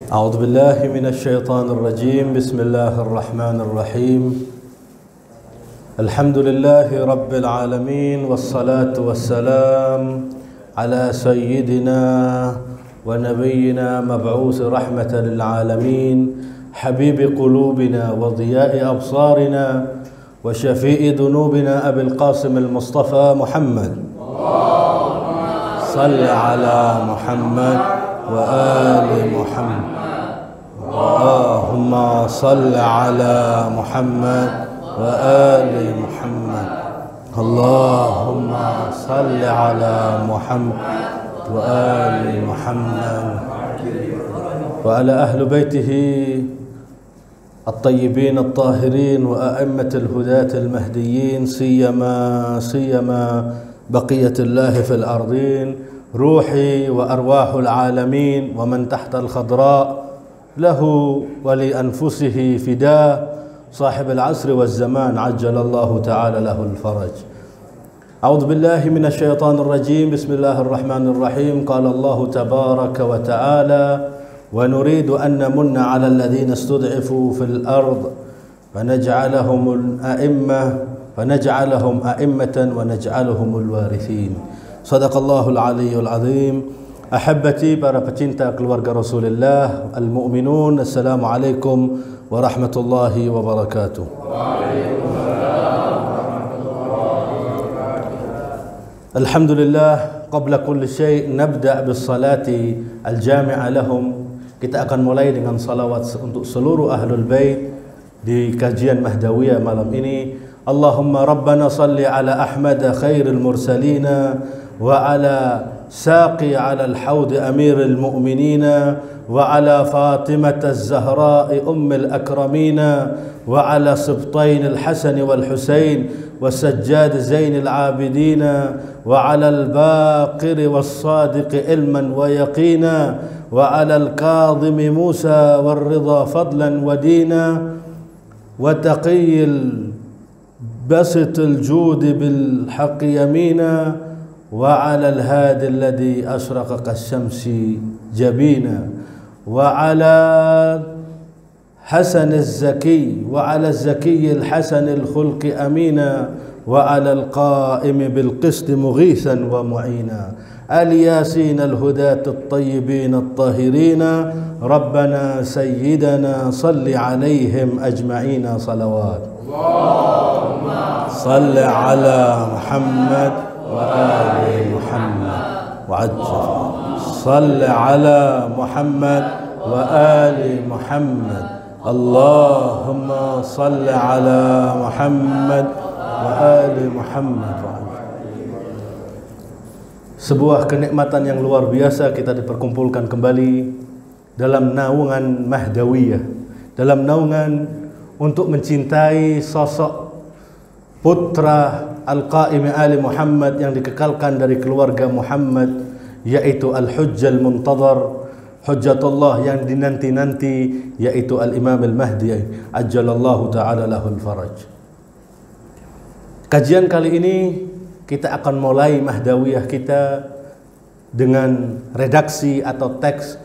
أعوذ بالله من الشيطان الرجيم. بسم الله الرحمن الرحيم. الحمد لله رب العالمين، والصلاة والسلام على سيدنا ونبينا مبعوث رحمة للعالمين، حبيب قلوبنا وضياء أبصارنا وشفيء ذنوبنا أبي القاسم المصطفى محمد. صل على محمد وآل محمد. اللهم صل على محمد وآل محمد. اللهم صل على محمد وآل محمد وعلى أهل بيته الطيبين الطاهرين وأئمة الهداة المهديين، سيما بقية الله في الأرضين، روحي وأرواح العالمين ومن تحت الخضراء، له ولأنفسه فداء، صاحب العصر والزمان عجل الله تعالى له الفرج. أعوذ بالله من الشيطان الرجيم. بسم الله الرحمن الرحيم. قال الله تبارك وتعالى: ونريد أن نمن على الذين استضعفوا في الأرض فنجعلهم أئمة ونجعلهم الوارثين. Sadaqallahul Aliyyul Azim. Ahabbati, para pecinta keluarga Rasulullah, al-mu'minun, assalamualaikum warahmatullahi wabarakatuh. Alhamdulillah, qabla kulli syai' nabda' bis salati al-jami'a lahum. Kita akan mulai dengan salawat untuk seluruh ahlul bait di kajian Mahdawiyah malam ini. Allahumma rabbana salli ala Ahmad khairil mursalina وعلى ساقي على الحوض أمير المؤمنين وعلى فاطمة الزهراء أم الأكرمين وعلى سبطين الحسن والحسين والسجاد زين العابدين وعلى الباقر والصادق علما ويقينا وعلى الكاظم موسى والرضا فضلا ودينا وتقي البسط الجود بالحق يمينا وعلى الهادي الذي أشرق كالشمس جبينا وعلى حسن الزكي وعلى الزكي الحسن الخلق أمينا وعلى القائم بالقسط مغيثا ومعينا الياسين الهداة الطيبين الطاهرين ربنا سيدنا صل عليهم أجمعين صلوات. اللهم صل على محمد وآل محمد وعجل. صل على محمد وآل محمد. اللهم صل على محمد وآل محمد. Sebuah kenikmatan yang luar biasa kita diperkumpulkan kembali dalam naungan Mahdawiyah, dalam naungan untuk mencintai sosok putra Al-Qaim Ali Muhammad yang dikekalkan dari keluarga Muhammad, yaitu Al-Hujjal Muntadhar, Hujjatullah yang dinanti-nanti, yaitu Al-Imam Al-Mahdi ajjalallahu ta'ala lahul faraj. Kajian kali ini kita akan mulai Mahdawiyah kita dengan redaksi atau teks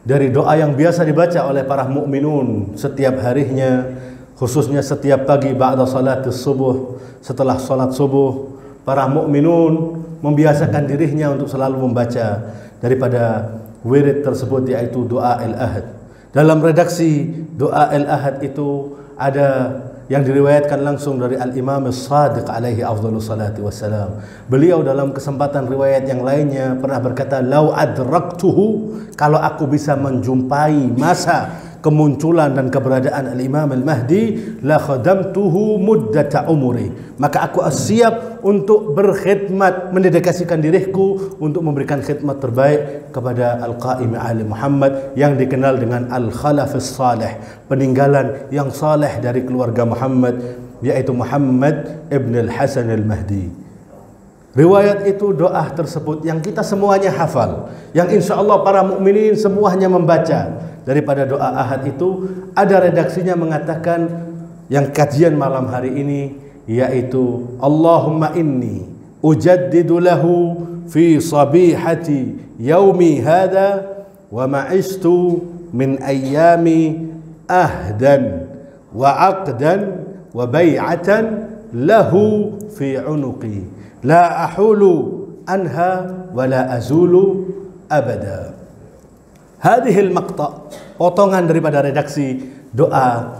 dari doa yang biasa dibaca oleh para mukminun setiap harinya, khususnya setiap pagi ba'da salatis subuh. Setelah salat subuh, para mukminun membiasakan dirinya untuk selalu membaca daripada wirid tersebut, yaitu doa al-ahad. Dalam redaksi doa al-ahad itu ada yang diriwayatkan langsung dari Al-Imam As-Sadiq alaihi afdhalus salati wassalam. Beliau dalam kesempatan riwayat yang lainnya pernah berkata, "Lau adraktuhu," kalau aku bisa menjumpai masa kemunculan dan keberadaan Al-Imam Al-Mahdi, la khadamtuhu muddata umri, maka aku siap untuk berkhidmat, mendedikasikan diriku untuk memberikan khidmat terbaik kepada Al-Qaim Ali Muhammad yang dikenal dengan Al-Khalafus Salih, peninggalan yang saleh dari keluarga Muhammad, yaitu Muhammad ibn Al-Hasan Al-Mahdi. Riwayat itu, doa tersebut yang kita semuanya hafal, yang insya Allah para mukminin semuanya membaca. Daripada doa ahad itu ada redaksinya mengatakan, yang kajian malam hari ini, yaitu Allahumma inni ujaddidu lahu fi sabihati yaumi hadha wa ma'istu min ayyami ahdan wa aqdan wa bay'atan lahu fi unuqi la ahulu anha wa la azulu abada. Hadhil maqta', potongan daripada redaksi doa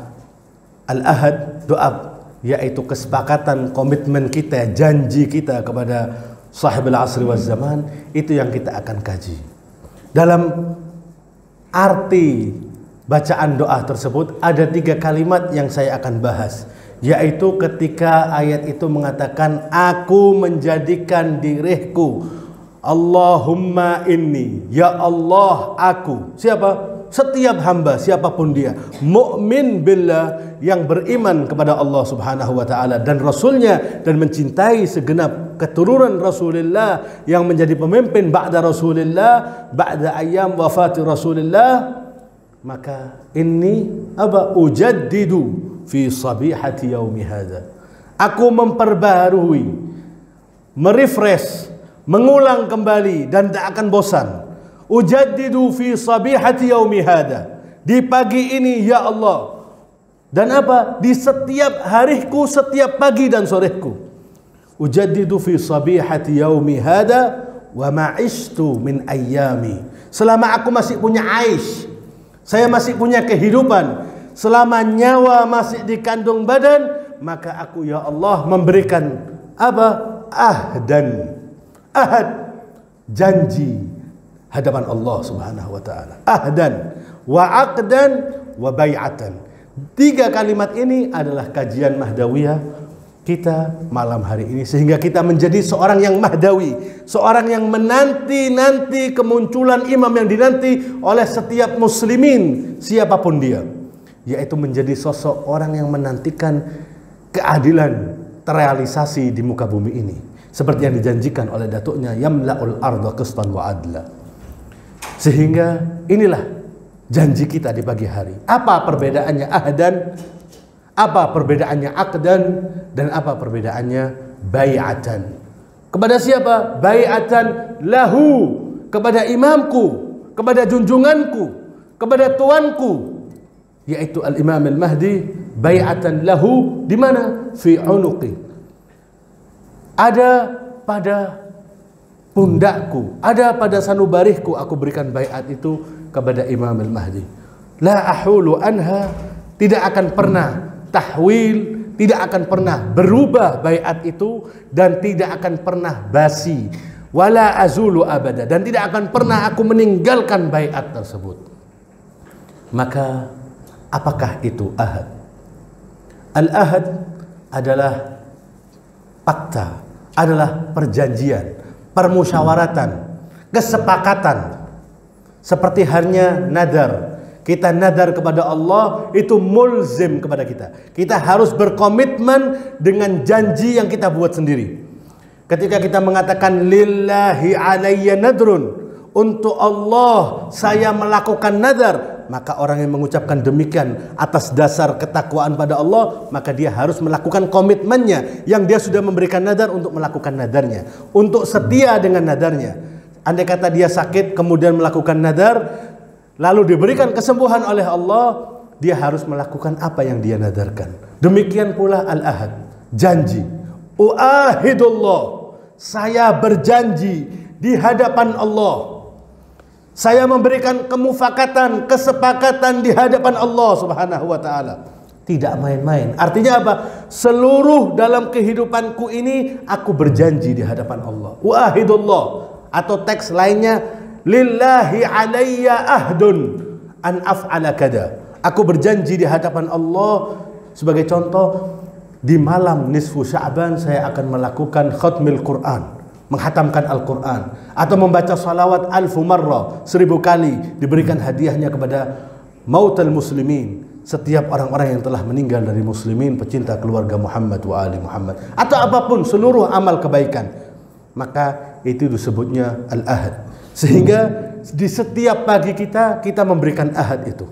Al-Ahad, doa yaitu kesepakatan, komitmen kita, janji kita kepada sahibul asri waz zaman, itu yang kita akan kaji. Dalam arti bacaan doa tersebut ada 3 kalimat yang saya akan bahas, yaitu ketika ayat itu mengatakan aku menjadikan diriku, Allahumma inni, ya Allah aku. Siapa? Setiap hamba, siapapun dia, mukmin billah, yang beriman kepada Allah subhanahu wa ta'ala dan Rasulnya, dan mencintai segenap keturunan Rasulullah yang menjadi pemimpin ba'da Rasulullah, ba'da ayam wafati Rasulullah. Maka ini ujaddidu fi sabihati yaumi hadha, aku memperbarui, merefresh, mengulang kembali dan tak akan bosan. Ujaddidu fi sabihati yaumi hada, di pagi ini ya Allah, dan apa? Di setiap hariku, setiap pagi dan soreku. Ujaddidu fi sabihati yaumi hada wa ma'ishtu min ayyami, selama aku masih punya aish, saya masih punya kehidupan, selama nyawa masih di kandung badan, maka aku ya Allah memberikan apa? Ahdan, ahad, janji hadapan Allah subhanahu wa ta'ala. Ahdan wa aqdan wa bay'atan. 3 kalimat ini adalah kajian Mahdawiyah kita malam hari ini, sehingga kita menjadi seorang yang mahdawi, seorang yang menanti-nanti kemunculan imam yang dinanti oleh setiap muslimin siapapun dia, yaitu menjadi sosok orang yang menantikan keadilan terrealisasi di muka bumi ini, seperti yang dijanjikan oleh datuknya, yamla'ul arda qistan wa adla. Sehingga inilah janji kita di pagi hari. Apa perbedaannya ahdan, apa perbedaannya aqdan, dan apa perbedaannya bay'atan. Kepada siapa? Bay'atan lahu, kepada imamku, kepada junjunganku, kepada tuanku, yaitu al-Imam al-Mahdi. Bay'atan lahu di mana? Fi unuqi, ada pada pundakku, ada pada sanubarihku, aku berikan baiat itu kepada Imam al-Mahdi. La ahulu anha, tidak akan pernah tahwil, tidak akan pernah berubah baiat itu, dan tidak akan pernah basi. Wala azulu abada, dan tidak akan pernah aku meninggalkan baiat tersebut. Maka apakah itu ahad? Al-ahad adalah fakta, adalah perjanjian, permusyawaratan, kesepakatan. Seperti halnya nadar, kita nadar kepada Allah, itu mulzim kepada kita. Kita harus berkomitmen dengan janji yang kita buat sendiri. Ketika kita mengatakan lillahi alayya nadrun, untuk Allah saya melakukan nadar, maka orang yang mengucapkan demikian atas dasar ketakwaan pada Allah, maka dia harus melakukan komitmennya yang dia sudah memberikan nadar untuk melakukan nadarnya, untuk setia dengan nadarnya. Andai kata dia sakit kemudian melakukan nadar, lalu diberikan kesembuhan oleh Allah, dia harus melakukan apa yang dia nadarkan. Demikian pula al-ahad, janji. Uahidullah, saya berjanji di hadapan Allah, saya memberikan kemufakatan, kesepakatan di hadapan Allah subhanahu wa ta'ala. Tidak main-main. Artinya apa? Seluruh dalam kehidupanku ini aku berjanji di hadapan Allah. Wahidullah, atau teks lainnya, lillahi alayya ahdun an af'ala kada. Aku berjanji di hadapan Allah, sebagai contoh, di malam nisfu Sya'ban saya akan melakukan khatmil Quran, menghatamkan Al-Quran, atau membaca salawat 1000 marrah, 1000 kali, diberikan hadiahnya kepada mautal muslimin, setiap orang-orang yang telah meninggal dari muslimin, pecinta keluarga Muhammad wa ali Muhammad, atau apapun, seluruh amal kebaikan. Maka itu disebutnya al-ahad. Sehingga di setiap pagi kita memberikan ahad itu.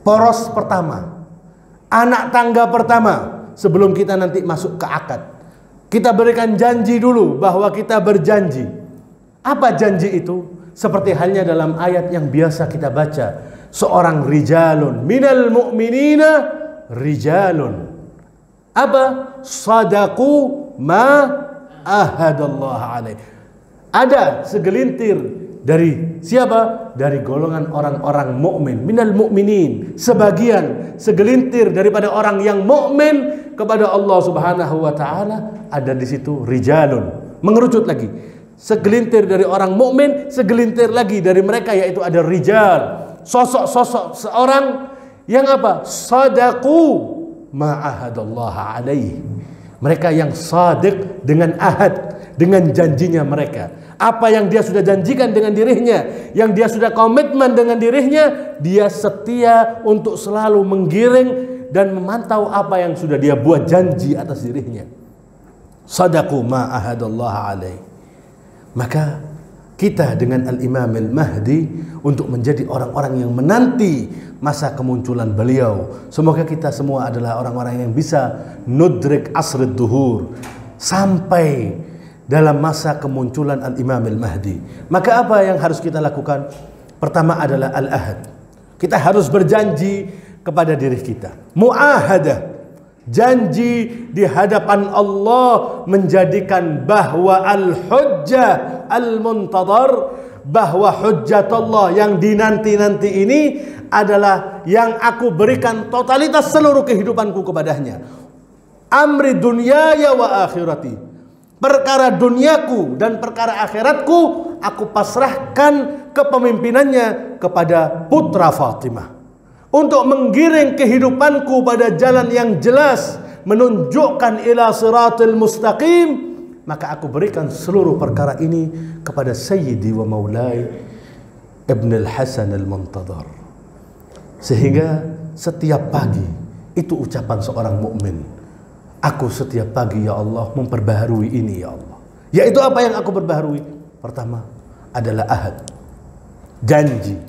Poros pertama, anak tangga pertama, sebelum kita nanti masuk ke akad, kita berikan janji dulu bahwa kita berjanji. Apa janji itu? Seperti halnya dalam ayat yang biasa kita baca, seorang rijalun minal mu'minina, rijalun apa? Sadaqu ma ahadallah alaih. Ada segelintir dari siapa? Dari golongan orang-orang mukmin, minal mu'minin, segelintir daripada orang yang mukmin kepada Allah Subhanahu wa taala, ada di situ rijalun. Mengerucut lagi. Segelintir dari orang mukmin, segelintir lagi dari mereka yaitu ada rijal. Sosok-sosok seorang yang apa? Sadaqu ma'ahadallah alaih. Mereka yang sadiq dengan ahad, dengan janjinya mereka. Apa yang dia sudah janjikan dengan dirinya, yang dia sudah komitmen dengan dirinya, dia setia untuk selalu menggiring dan memantau apa yang sudah dia buat janji atas dirinya. Sadaqu ma'ahadallah alaih. Maka kita dengan Al-Imam Al-Mahdi untuk menjadi orang-orang yang menanti masa kemunculan beliau. Semoga kita semua adalah orang-orang yang bisa nudrik asrid duhur, sampai dalam masa kemunculan Al-Imam Al-Mahdi. Maka apa yang harus kita lakukan? Pertama adalah al-ahad. Kita harus berjanji kepada diri kita. Mu'ahadah. Janji di hadapan Allah menjadikan bahwa al-hujjah al-muntadhar, bahwa hujjatullah yang dinanti-nanti ini adalah yang aku berikan totalitas seluruh kehidupanku kepadanya. Amri dunyaya wa akhirati. Perkara duniaku dan perkara akhiratku aku pasrahkan kepemimpinannya kepada putra Fatimah. Untuk menggiring kehidupanku pada jalan yang jelas, menunjukkan ila siratil mustaqim, maka aku berikan seluruh perkara ini kepada Sayyidi wa Maulai Ibn al-Hasan al-Muntadhar. Sehingga setiap pagi itu ucapan seorang mukmin. Aku setiap pagi ya Allah memperbaharui ini ya Allah. Yaitu apa yang aku perbaharui? Pertama adalah ahad, janji.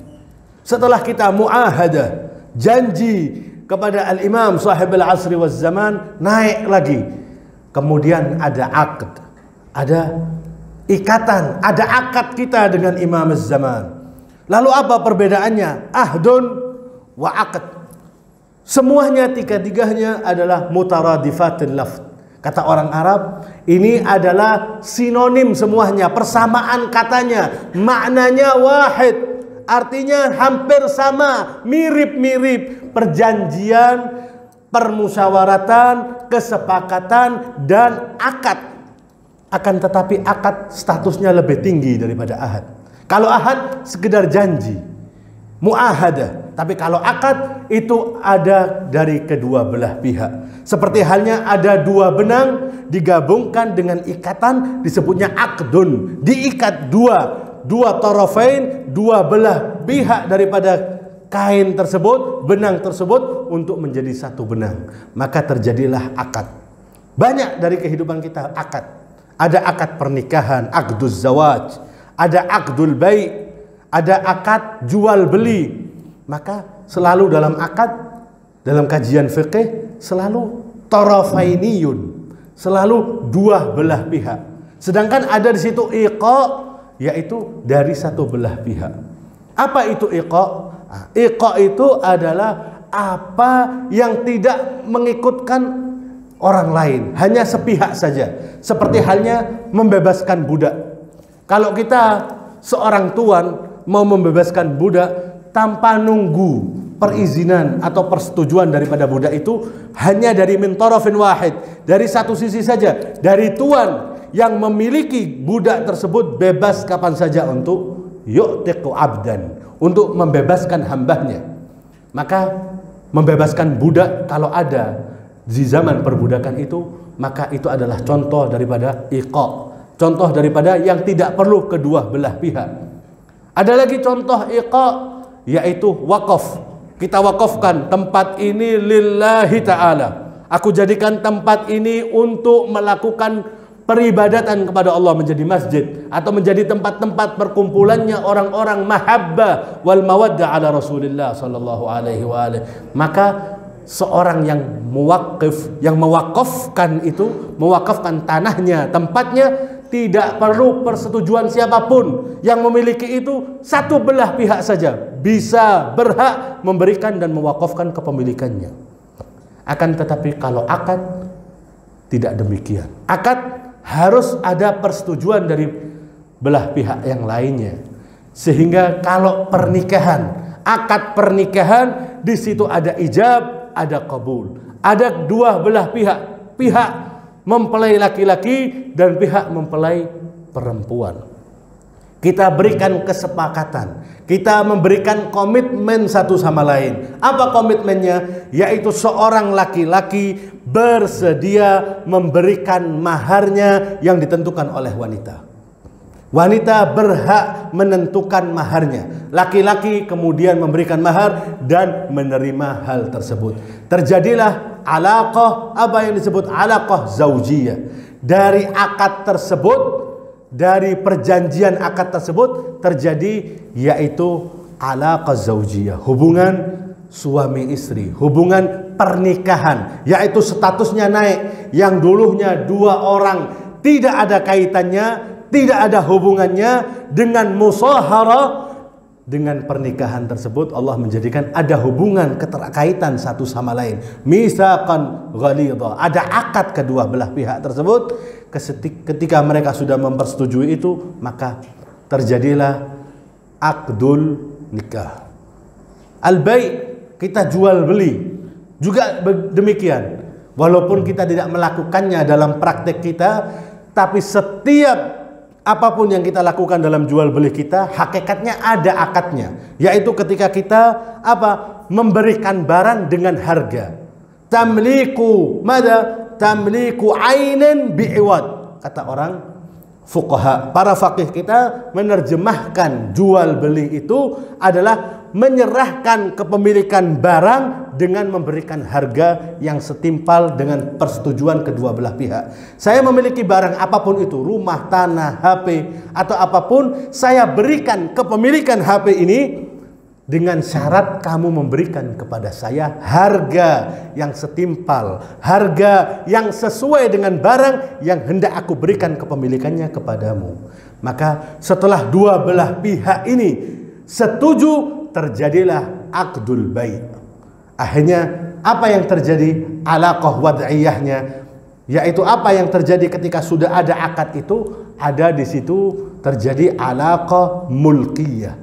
Setelah kita mu'ahadah, janji kepada al-imam sahib al-asri wal zaman, naik lagi. Kemudian ada aqd, ada ikatan, ada akad kita dengan imam az-zaman. Lalu apa perbedaannya? Ahdun wa aqd. Semuanya tiga-tiganya adalah mutaradifatil lafz. Kata orang Arab, ini adalah sinonim semuanya, persamaan katanya, maknanya wahid. Artinya hampir sama, mirip-mirip. Perjanjian, permusyawaratan, kesepakatan, dan akad. Akan tetapi akad statusnya lebih tinggi daripada ahad. Kalau ahad sekedar janji, mu'ahadah. Tapi kalau akad itu ada dari kedua belah pihak. Seperti halnya ada dua benang digabungkan dengan ikatan, disebutnya akdun. Diikat dua tarafain, dua belah pihak daripada kain tersebut, benang tersebut untuk menjadi satu benang. Maka terjadilah akad. Banyak dari kehidupan kita akad. Ada akad pernikahan, akduz zawaj, ada akdul bai', ada akad jual beli. Maka selalu dalam akad, dalam kajian fikih, selalu tarafainiyun, selalu dua belah pihak. Sedangkan ada di situ iqa, yaitu dari satu belah pihak. Apa itu iqa? Nah, iqa itu adalah apa yang tidak mengikutkan orang lain, hanya sepihak saja. Seperti halnya membebaskan budak. Kalau kita seorang tuan mau membebaskan budak tanpa nunggu perizinan atau persetujuan daripada budak itu, hanya dari min tarafin wahid, dari satu sisi saja, dari tuan yang memiliki budak tersebut bebas kapan saja untuk yu'tiqu abdan, untuk membebaskan hambanya. Maka membebaskan budak kalau ada di zaman perbudakan itu, maka itu adalah contoh daripada iqa, contoh daripada yang tidak perlu kedua belah pihak. Ada lagi contoh iqa, yaitu wakaf. Kita wakafkan tempat ini lillahi ta'ala. Aku jadikan tempat ini untuk melakukan peribadatan kepada Allah, menjadi masjid atau menjadi tempat-tempat perkumpulannya orang-orang mahabbah wal mawaddah ala Rasulillah sallallahu alaihi wa alihi. Maka seorang yang muwakif, yang mewakafkan itu, mewakafkan tanahnya, tempatnya, tidak perlu persetujuan siapapun. Yang memiliki itu satu belah pihak saja bisa berhak memberikan dan mewakafkan kepemilikannya. Akan tetapi kalau akad tidak demikian. Akad harus ada persetujuan dari belah pihak yang lainnya. Sehingga kalau pernikahan, akad pernikahan, di situ ada ijab, ada qabul. Ada dua belah pihak. Pihak mempelai laki-laki dan pihak mempelai perempuan. Kita berikan kesepakatan, kita memberikan komitmen satu sama lain. Apa komitmennya? Yaitu seorang laki-laki bersedia memberikan maharnya yang ditentukan oleh wanita. Wanita berhak menentukan maharnya. Laki-laki kemudian memberikan mahar dan menerima hal tersebut. Terjadilah alaqah, apa yang disebut alaqah zaujiyah. Dari akad tersebut, dari perjanjian akad tersebut terjadi yaitu alaqah zaujiyah, hubungan suami istri, hubungan pernikahan, yaitu statusnya naik. Yang dulunya dua orang tidak ada kaitannya, tidak ada hubungannya, dengan musaharah, dengan pernikahan tersebut Allah menjadikan ada hubungan keterkaitan satu sama lain. Mitsaqan ghalidha, ada akad kedua belah pihak tersebut. Ketika mereka sudah mempersetujui itu, maka terjadilah akdul nikah. Al-bai', kita jual beli juga demikian. Walaupun kita tidak melakukannya dalam praktek kita, tapi setiap apapun yang kita lakukan dalam jual beli kita, hakikatnya ada akadnya, yaitu ketika kita memberikan barang dengan harga. Tamliku mada? Tamliku ainin bi'iwad. Kata orang fuqaha, para faqih kita menerjemahkan jual beli itu adalah menyerahkan kepemilikan barang dengan memberikan harga yang setimpal dengan persetujuan kedua belah pihak. Saya memiliki barang apapun itu, rumah, tanah, HP, atau apapun, saya berikan kepemilikan HP ini dengan syarat kamu memberikan kepada saya harga yang setimpal, harga yang sesuai dengan barang yang hendak aku berikan kepemilikannya kepadamu. Maka setelah dua belah pihak ini setuju, terjadilah akdul bai'. Akhirnya apa yang terjadi? Alaqah wad'iyahnya, yaitu apa yang terjadi ketika sudah ada akad itu, ada di situ terjadi alaqah mulkiyah,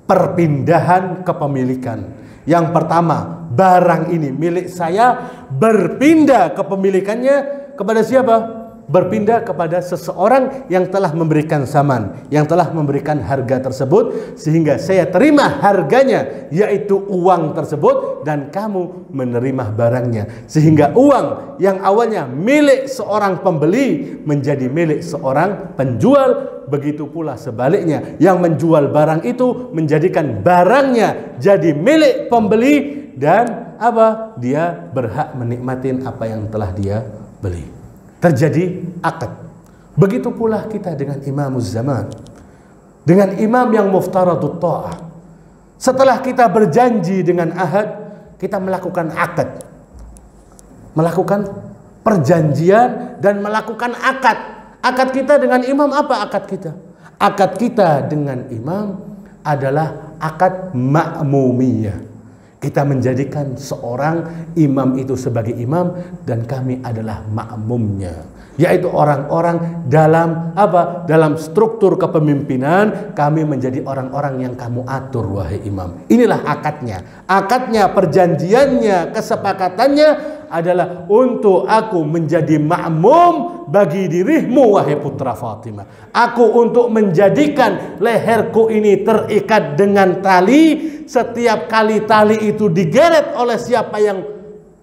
perpindahan kepemilikan. Yang pertama, barang ini milik saya, berpindah kepemilikannya kepada siapa? Berpindah kepada seseorang yang telah memberikan saman, yang telah memberikan harga tersebut, sehingga saya terima harganya, yaitu uang tersebut, dan kamu menerima barangnya, sehingga uang yang awalnya milik seorang pembeli menjadi milik seorang penjual. Begitu pula sebaliknya, yang menjual barang itu menjadikan barangnya jadi milik pembeli, dan dia berhak menikmatin apa yang telah dia beli. Terjadi akad. Begitu pula kita dengan imamuz zaman, dengan imam yang muftaradut ta'ah. Setelah kita berjanji dengan ahad, kita melakukan akad, melakukan perjanjian dan melakukan akad. Akad kita dengan imam apa akad kita? Akad kita dengan imam adalah akad ma'mumiyah. Kita menjadikan seorang imam itu sebagai imam dan kami adalah makmumnya, yaitu orang-orang dalam dalam struktur kepemimpinan kami menjadi orang-orang yang kamu atur wahai imam. Inilah akadnya. Akadnya, perjanjiannya, kesepakatannya adalah untuk aku menjadi makmum bagi dirimu wahai putra Fatimah. Aku untuk menjadikan leherku ini terikat dengan tali. Setiap kali tali itu digeret oleh siapa yang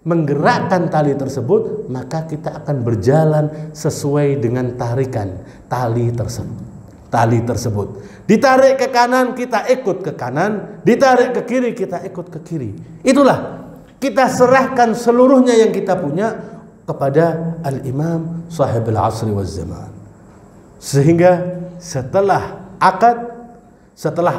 menggerakkan tali tersebut, maka kita akan berjalan sesuai dengan tarikan tali tersebut. Tali tersebut ditarik ke kanan, kita ikut ke kanan, ditarik ke kiri, kita ikut ke kiri. Itulah, kita serahkan seluruhnya yang kita punya kepada al-imam sahibul asri waz zaman. Sehingga setelah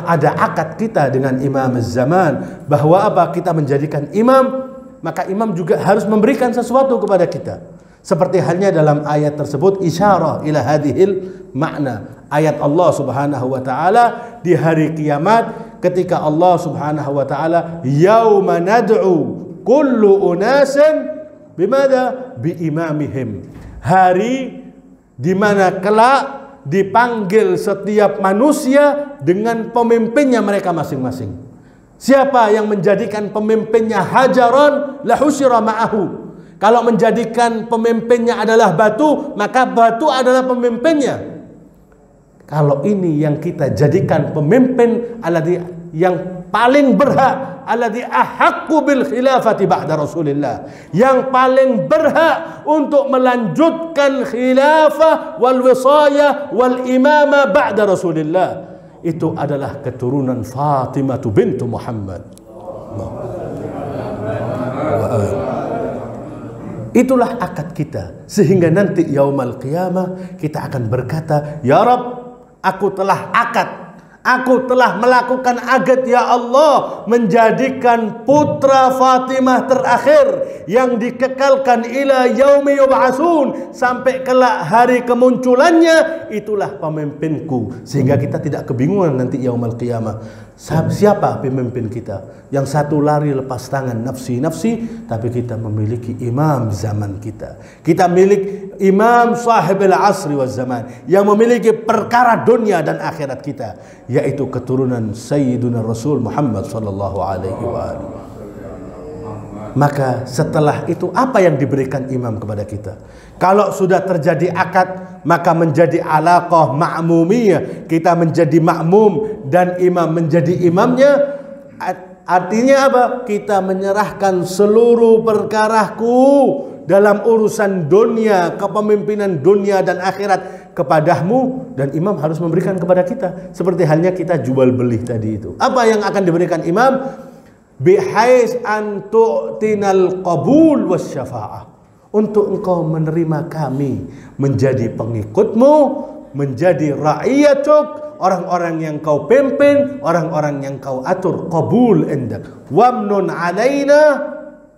ada akad kita dengan imam zaman, bahwa kita menjadikan imam, maka imam juga harus memberikan sesuatu kepada kita. Seperti halnya dalam ayat tersebut isyarah ila hadhil makna. Ayat Allah Subhanahu wa taala di hari kiamat ketika Allah Subhanahu wa taala yauma nad'u kullu unasin bimada biimamihim. Hari di mana kelak dipanggil setiap manusia dengan pemimpinnya mereka masing-masing. Siapa yang menjadikan pemimpinnya hajaran la husyira ma'ahu. Kalau menjadikan pemimpinnya adalah batu, maka batu adalah pemimpinnya. Kalau ini yang kita jadikan pemimpin alladzi yang paling berhak, alladzi ahaqqu bil khilafati ba'da Rasulillah, yang paling berhak untuk melanjutkan khilafah wal wisayah wal imamah ba'da Rasulillah, itu adalah keturunan Fatimah bintu Muhammad. Itulah akad kita, sehingga nanti yaumal qiyamah kita akan berkata, ya Rabb, aku telah akad, aku telah melakukan akad ya Allah, menjadikan putra Fatimah terakhir yang dikekalkan ila yaumi yub'atsun, sampai kelak hari kemunculannya, itulah pemimpinku. Sehingga kita tidak kebingungan nanti yaumal qiyamah. Siapa pemimpin kita? Yang satu lari lepas tangan nafsi-nafsi, tapi kita memiliki imam zaman kita. Kita milik imam sahibul asri waz zaman, yang memiliki perkara dunia dan akhirat kita, yaitu keturunan Sayyiduna Rasul Muhammad sallallahu alaihi wasallam. Maka setelah itu apa yang diberikan imam kepada kita? Kalau sudah terjadi akad, maka menjadi alaqah ma'mumiyah. Kita menjadi makmum dan imam menjadi imamnya. Artinya apa? Kita menyerahkan seluruh perkaraku dalam urusan dunia, kepemimpinan dunia dan akhirat kepadamu, dan imam harus memberikan kepada kita. Seperti halnya kita jual beli tadi itu. Apa yang akan diberikan imam? Bihais an tu'tinal qabul was syafa'ah. Untuk engkau menerima kami menjadi pengikutmu, menjadi ra'iyatuk, orang-orang yang kau pimpin, orang-orang yang kau atur. Qabul indak. Wamnun alaina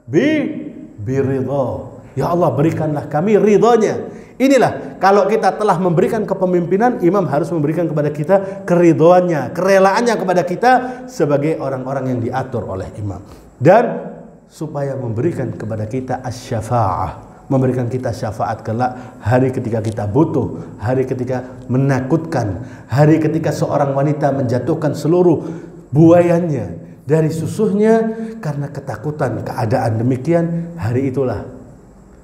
biridha. Ya Allah, berikanlah kami ridhonya. Inilah, kalau kita telah memberikan kepemimpinan, imam harus memberikan kepada kita keridhoannya, kerelaannya kepada kita sebagai orang-orang yang diatur oleh imam. Dan supaya memberikan kepada kita asy-syafa'ah, memberikan kita syafaat kelak hari ketika kita butuh, hari ketika menakutkan, hari ketika seorang wanita menjatuhkan seluruh buayannya dari susuhnya karena ketakutan keadaan demikian. Hari itulah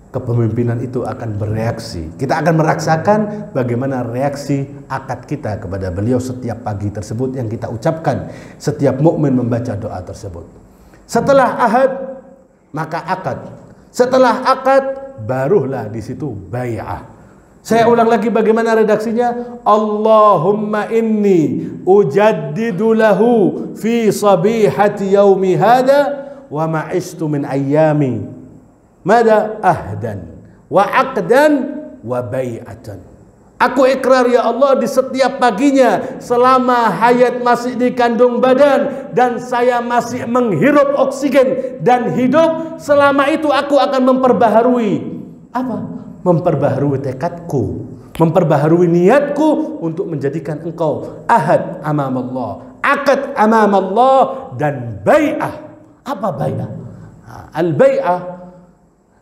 kepemimpinan itu akan bereaksi. Kita akan merasakan bagaimana reaksi akad kita kepada beliau setiap pagi tersebut yang kita ucapkan setiap mukmin membaca doa tersebut. Setelah ahad, maka akad. Setelah akad, barulah di situ bai'ah. Saya ulang lagi bagaimana redaksinya. Allahumma inni ujaddidu lahu fi sabihati yaumi hada wa ma'istu min ayyami mada ahdan wa aqdan wa bai'atan. Aku ikrar ya Allah di setiap paginya selama hayat masih dikandung badan dan saya masih menghirup oksigen dan hidup, selama itu aku akan memperbaharui apa? Memperbaharui tekadku, memperbaharui niatku untuk menjadikan engkau ahad amam Allah, akad amam Allah, dan bai'ah. Apa bai'ah? Al-bai'ah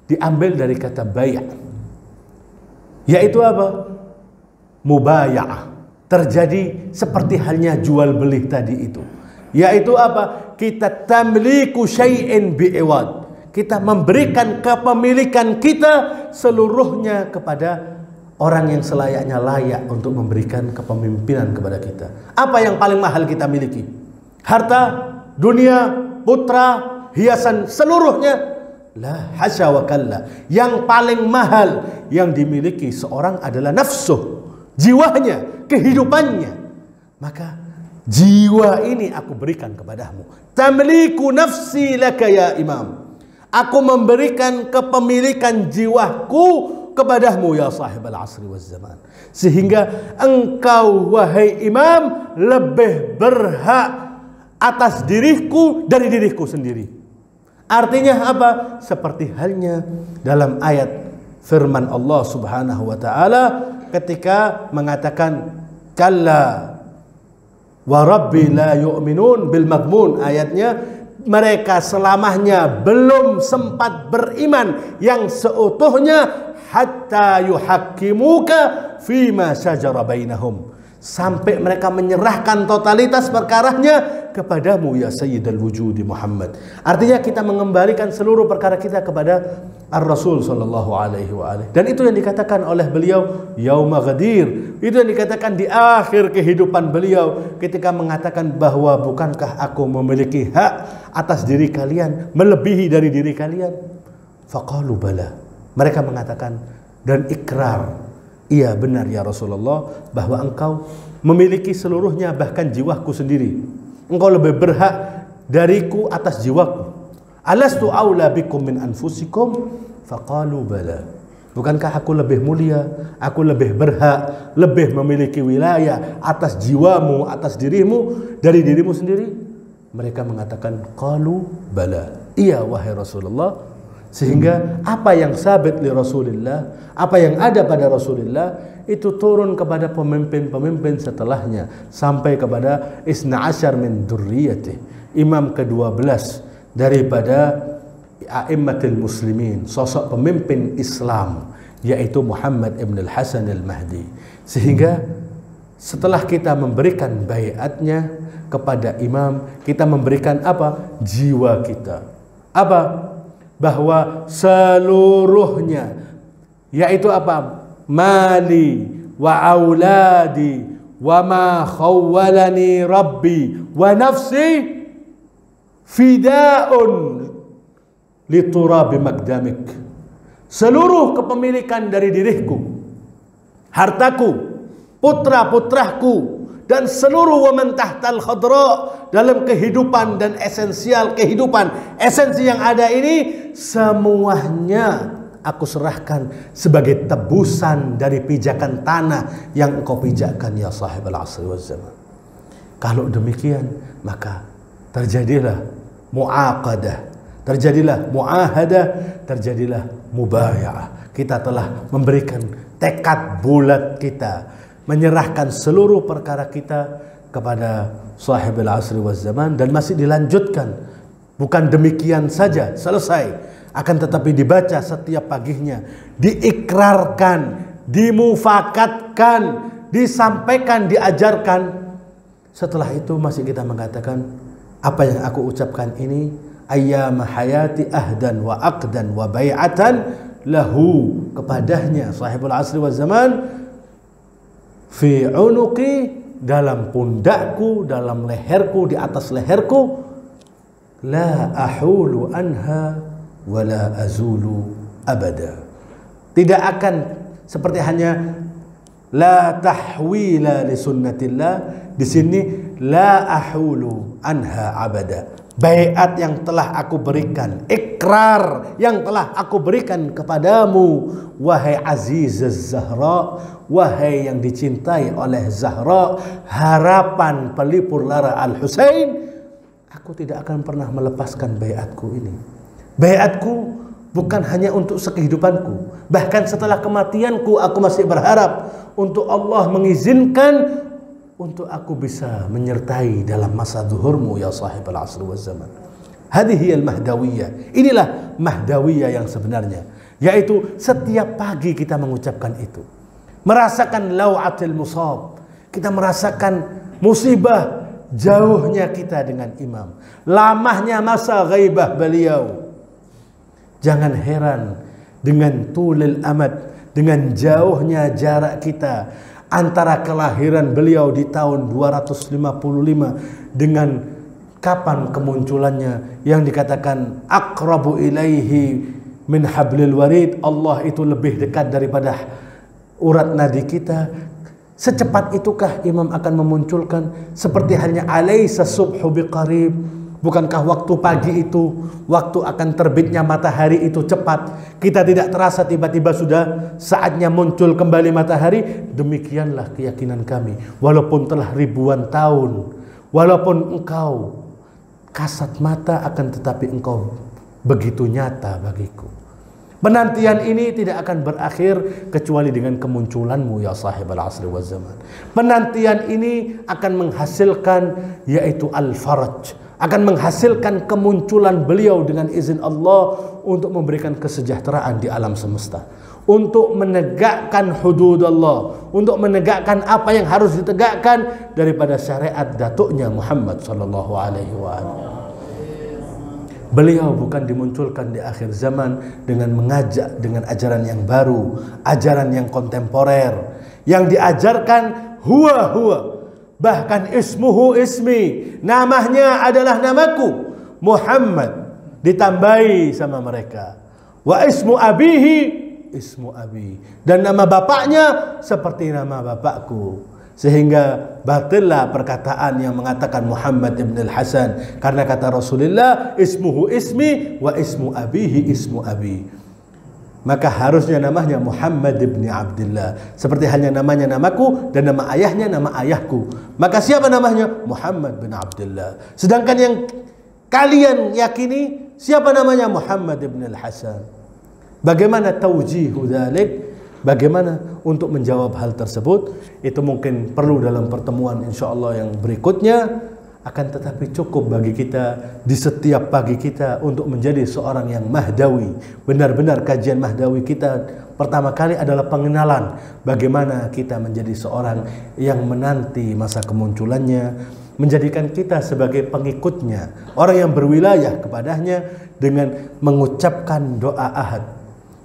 diambil dari kata bai', yaitu apa? Mubaya'ah. Terjadi seperti halnya jual beli tadi itu, yaitu apa? Kita tamliku syai'in bi'iwad. Kita memberikan kepemilikan kita seluruhnya kepada orang yang selayaknya layak untuk memberikan kepemimpinan kepada kita. Apa yang paling mahal kita miliki? Harta, dunia, putra, hiasan, seluruhnya? La hasya wa kalla. Yang paling mahal yang dimiliki seorang adalah nafsuh, jiwanya, kehidupannya. Maka jiwa ini aku berikan kepadamu. Tamliku nafsi laka ya imam. Aku memberikan kepemilikan jiwaku kepadamu ya sahibal asri waz zaman. Sehingga engkau wahai imam lebih berhak atas diriku dari diriku sendiri. Artinya apa? Seperti halnya dalam ayat firman Allah Subhanahu wa taala ketika mengatakan kalla wa rabbi la yu'minun bil maghmun, ayatnya mereka selamanya belum sempat beriman yang seutuhnya hatta yuhakkimuka fima syajara bainahum, sampai mereka menyerahkan totalitas perkaranya kepadamu ya Sayyidul Wujudi Muhammad. Artinya kita mengembalikan seluruh perkara kita kepada Ar-Rasul sallallahu alaihi wa alihi. Dan itu yang dikatakan oleh beliau yauma ghadir. Itu yang dikatakan di akhir kehidupan beliau ketika mengatakan bahwa bukankah aku memiliki hak atas diri kalian melebihi dari diri kalian? Faqalu bala. Mereka mengatakan dan ikrar, iya benar ya Rasulullah bahwa engkau memiliki seluruhnya, bahkan jiwaku sendiri. Engkau lebih berhak dariku atas jiwaku. Alastu aula bikum min anfusikum? Faqalu bala. Bukankah aku lebih mulia, aku lebih berhak, lebih memiliki wilayah atas jiwamu, atas dirimu dari dirimu sendiri? Mereka mengatakan qalu bala. Iya wahai Rasulullah. Sehingga apa yang sabit li Rasulillah, apa yang ada pada Rasulullah itu turun kepada pemimpin-pemimpin setelahnya sampai kepada isna asyar min dzurriyyati, imam ke-12 daripada a'immatul muslimin, sosok pemimpin Islam, yaitu Muhammad ibn al-Hasan al-Mahdi. Sehingga setelah kita memberikan baiatnya kepada imam, kita memberikan apa? Jiwa kita. Apa? Bahwa seluruhnya, yaitu apa? Mali wa auladi wa ma khawwalani rabbi wa nafsi fidaun li turabi magdamik. Seluruh kepemilikan dari diriku, hartaku, putra-putraku, dan seluruh waman tahtal khadra, dalam kehidupan dan esensial kehidupan, esensi yang ada ini semuanya aku serahkan sebagai tebusan dari pijakan tanah yang engkau pijakkan ya sahibul asri waz zaman. Kalau demikian maka terjadilah muaqadah, terjadilah muahadah, terjadilah mubaya'ah. Kita telah memberikan tekad bulat kita, menyerahkan seluruh perkara kita kepada sahibul asri waz zaman. Dan masih dilanjutkan, bukan demikian saja selesai, akan tetapi dibaca setiap paginya, diikrarkan, dimufakatkan, disampaikan, diajarkan. Setelah itu masih kita mengatakan apa yang aku ucapkan ini ayyama hayati ahdan wa aqdan wa bai'atan lahu, kepadanya sahibul asri waz zaman, fi unuqi, dalam pundakku, dalam leherku, di atas leherku, la ahulu anha wa la azulu abada. Tidak akan seperti hanya la tahwila li sunnatillah, di sini la ahulu anha abada. Baiat yang telah aku berikan, ikrar yang telah aku berikan kepadamu, wahai Aziz Zahra, wahai yang dicintai oleh Zahra, harapan pelipur lara Al-Husain, aku tidak akan pernah melepaskan baiatku ini. Baiatku bukan hanya untuk sekehidupanku, bahkan setelah kematianku aku masih berharap untuk Allah mengizinkan untuk aku bisa menyertai dalam masa zuhurmu ya sahibul asri waz zaman. Hadhihi al-mahdawiyah. Inilah mahdawiyah yang sebenarnya, yaitu setiap pagi kita mengucapkan itu, merasakan lau'atil musab, kita merasakan musibah jauhnya kita dengan imam, lamahnya masa ghaibah beliau. Jangan heran dengan tulil amad, dengan jauhnya jarak kita antara kelahiran beliau di tahun 255 dengan kapan kemunculannya yang dikatakan aqrabu ilaihi min hablil warid, Allah itu lebih dekat daripada urat nadi kita. Secepat itukah imam akan memunculkan? Seperti halnya alaisa subhu biqarib, bukankah waktu pagi itu, waktu akan terbitnya matahari itu cepat? Kita tidak terasa tiba-tiba sudah saatnya muncul kembali matahari. Demikianlah keyakinan kami, walaupun telah ribuan tahun, walaupun engkau kasat mata, akan tetapi engkau begitu nyata bagiku. Penantian ini tidak akan berakhir kecuali dengan kemunculanmu ya sahibal asri waz zaman. Penantian ini akan menghasilkan yaitu al-faraj, akan menghasilkan kemunculan beliau dengan izin Allah untuk memberikan kesejahteraan di alam semesta, untuk menegakkan hudud Allah, untuk menegakkan apa yang harus ditegakkan daripada syariat datuknya Muhammad sallallahu alaihi wasallam. Beliau bukan dimunculkan di akhir zaman dengan mengajak dengan ajaran yang baru, ajaran yang kontemporer, yang diajarkan huwa, bahkan ismuhu ismi, namanya adalah namaku Muhammad, ditambahi sama mereka, wa ismu abihi ismu abi, dan nama bapaknya seperti nama bapakku. Sehingga batillah perkataan yang mengatakan Muhammad ibn al-Hasan, karena kata Rasulullah ismuhu ismi wa ismu abihi ismu abi. Maka harusnya namanya Muhammad ibn Abdullah, seperti halnya namanya namaku dan nama ayahnya nama ayahku. Maka siapa namanya? Muhammad bin Abdullah. Sedangkan yang kalian yakini siapa namanya? Muhammad ibn al-Hasan. Bagaimana taujihu dzalik? Bagaimana untuk menjawab hal tersebut? Itu mungkin perlu dalam pertemuan insyaallah yang berikutnya. Akan tetapi cukup bagi kita di setiap pagi kita untuk menjadi seorang yang mahdawi. Benar-benar kajian mahdawi kita pertama kali adalah pengenalan bagaimana kita menjadi seorang yang menanti masa kemunculannya, menjadikan kita sebagai pengikutnya, orang yang berwilayah kepadanya dengan mengucapkan doa ahad,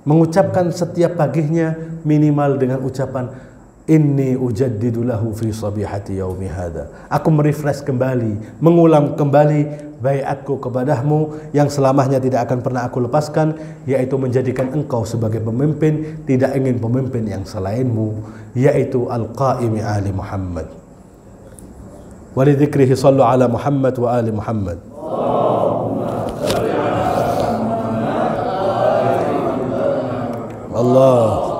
mengucapkan setiap paginya minimal dengan ucapan inni ujaddidu lahu fi sabihati yaumi hadha. Aku merefresh kembali, mengulang kembali baiatku kepadamu yang selamanya tidak akan pernah aku lepaskan, yaitu menjadikan engkau sebagai pemimpin, tidak ingin pemimpin yang selainmu, yaitu al-qaimi ali Muhammad. Wa lidzikrihi sallu ala Muhammad wa ali Muhammad. Allah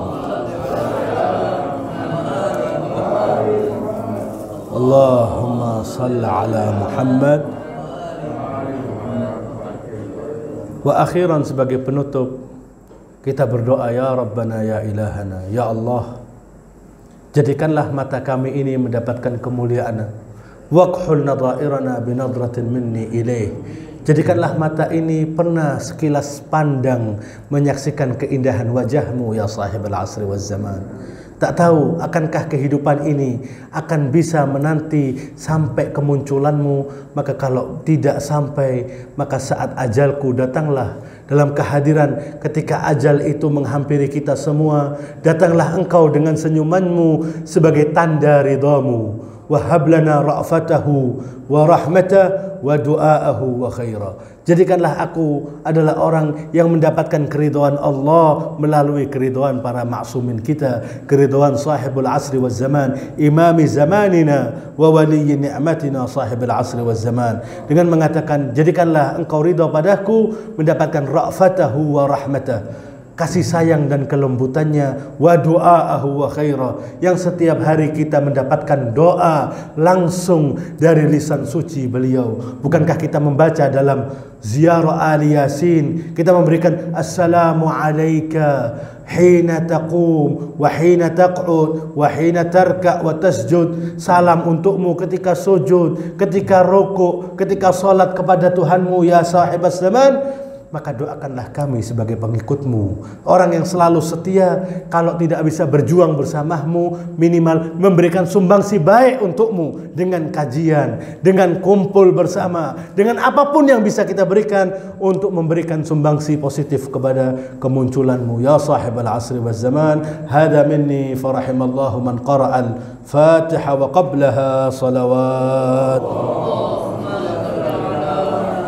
Allahumma salli ala Muhammad. Wa akhiran, sebagai penutup kita berdoa, ya Rabbana ya ilahana, ya Allah, jadikanlah mata kami ini mendapatkan kemuliaan. Waqhul nadha'irana binadratin minni ilaih. Jadikanlah mata ini pernah sekilas pandang menyaksikan keindahan wajahmu ya sahibal asri waz zaman. Tak tahu akankah kehidupan ini akan bisa menanti sampai kemunculanmu. Maka kalau tidak sampai, maka saat ajalku datanglah dalam kehadiran ketika ajal itu menghampiri kita semua. Datanglah engkau dengan senyumanmu sebagai tanda ridhamu. Wahab lana ra'fatahu wa rahmatahu wa du'aahu wa khaira. Jadikanlah aku adalah orang yang mendapatkan keridhaan Allah melalui keridhaan para maksumin kita, keridhaan sahibul asri waz zaman, imami zamanina wa waliyyi ni'matina sahibul asri waz zaman, dengan mengatakan jadikanlah engkau ridha padaku mendapatkan ra'fatahu wa rahmatahu, kasih sayang dan kelembutannya, wa du'aahu wa khaira, yang setiap hari kita mendapatkan doa langsung dari lisan suci beliau. Bukankah kita membaca dalam ziarah Ali Yasin, kita memberikan assalamu alayka hina taqum wa hina taq'ud wa hina tarka' wa tasjud. Salam untukmu ketika sujud, ketika rukuk, ketika salat kepada Tuhanmu ya sahibas zaman. Maka doakanlah kami sebagai pengikutmu, orang yang selalu setia, kalau tidak bisa berjuang bersamamu, minimal memberikan sumbangsi baik untukmu dengan kajian, dengan kumpul bersama, dengan apapun yang bisa kita berikan untuk memberikan sumbangsi positif kepada kemunculanmu ya sahibal asri waz zaman. Hada minni farahimallahu man qara'al Fatiha wa qablaha salawat.